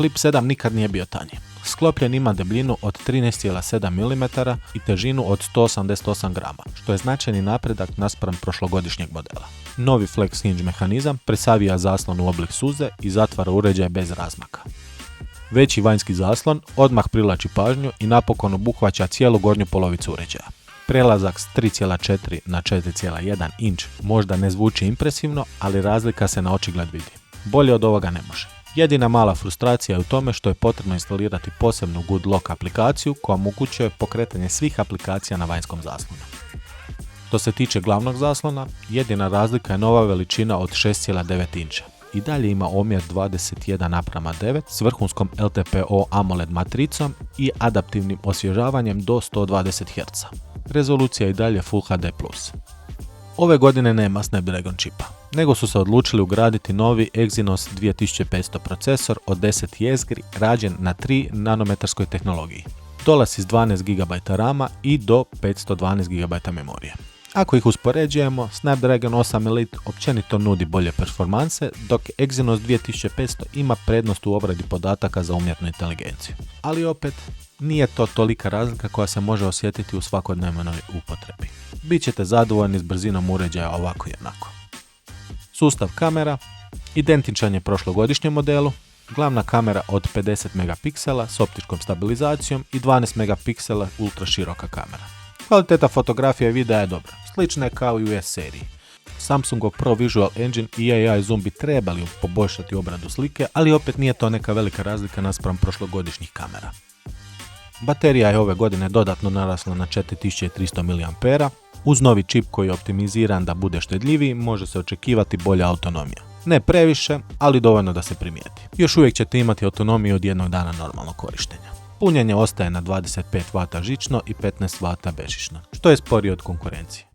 Flip 7 nikad nije bio tanji. Sklopljen ima debljinu od 13,7 mm i težinu od 188 grama, što je značajni napredak naspram prošlogodišnjeg modela. Novi flex hinge mehanizam presavija zaslon u oblik suze i zatvara uređaj bez razmaka. Veći vanjski zaslon odmah privlači pažnju i napokon obuhvaća cijelu gornju polovicu uređaja. Prelazak s 3,4 na 4,1 inč možda ne zvuči impresivno, ali razlika se na očigled vidi. Bolje od ovoga ne može. Jedina mala frustracija je u tome što je potrebno instalirati posebnu Good Lock aplikaciju koja omogućuje pokretanje svih aplikacija na vanjskom zaslonu. Što se tiče glavnog zaslona, jedina razlika je nova veličina od 6,9 inča. I dalje ima omjer 21:9 s vrhunskom LTPO AMOLED matricom i adaptivnim osvježavanjem do 120 Hz. Rezolucija je i dalje Full HD+. Ove godine nema Snapdragon čipa, nego su se odlučili ugraditi novi Exynos 2500 procesor od 10 jezgri rađen na 3 nanometarskoj tehnologiji. Dolazi s 12 GB RAM-a i do 512 GB memorije. Ako ih uspoređujemo, Snapdragon 8 Elite općenito nudi bolje performanse, dok Exynos 2500 ima prednost u obradi podataka za umjetnu inteligenciju. Ali opet, nije to tolika razlika koja se može osjetiti u svakodnevnoj upotrebi. Bićete zadovoljni s brzinom uređaja ovako i onako. Sustav kamera identičan je prošlogodišnjem modelu, glavna kamera od 50 megapiksela s optičkom stabilizacijom i 12 megapiksela ultra široka kamera. Kvaliteta fotografije i videa je dobra, slična je kao i u S seriji. Samsungov Pro Visual Engine i AI Zoom bi trebali poboljšati obradu slike, ali opet nije to neka velika razlika naspram prošlogodišnjih kamera. Baterija je ove godine dodatno narasla na 4300 mAh. Uz novi čip koji je optimiziran da bude štedljiviji, može se očekivati bolja autonomija. Ne previše, ali dovoljno da se primijeti. Još uvijek ćete imati autonomiju od jednog dana normalnog korištenja. Punjenje ostaje na 25 W žično i 15 W bežično, što je sporije od konkurencije.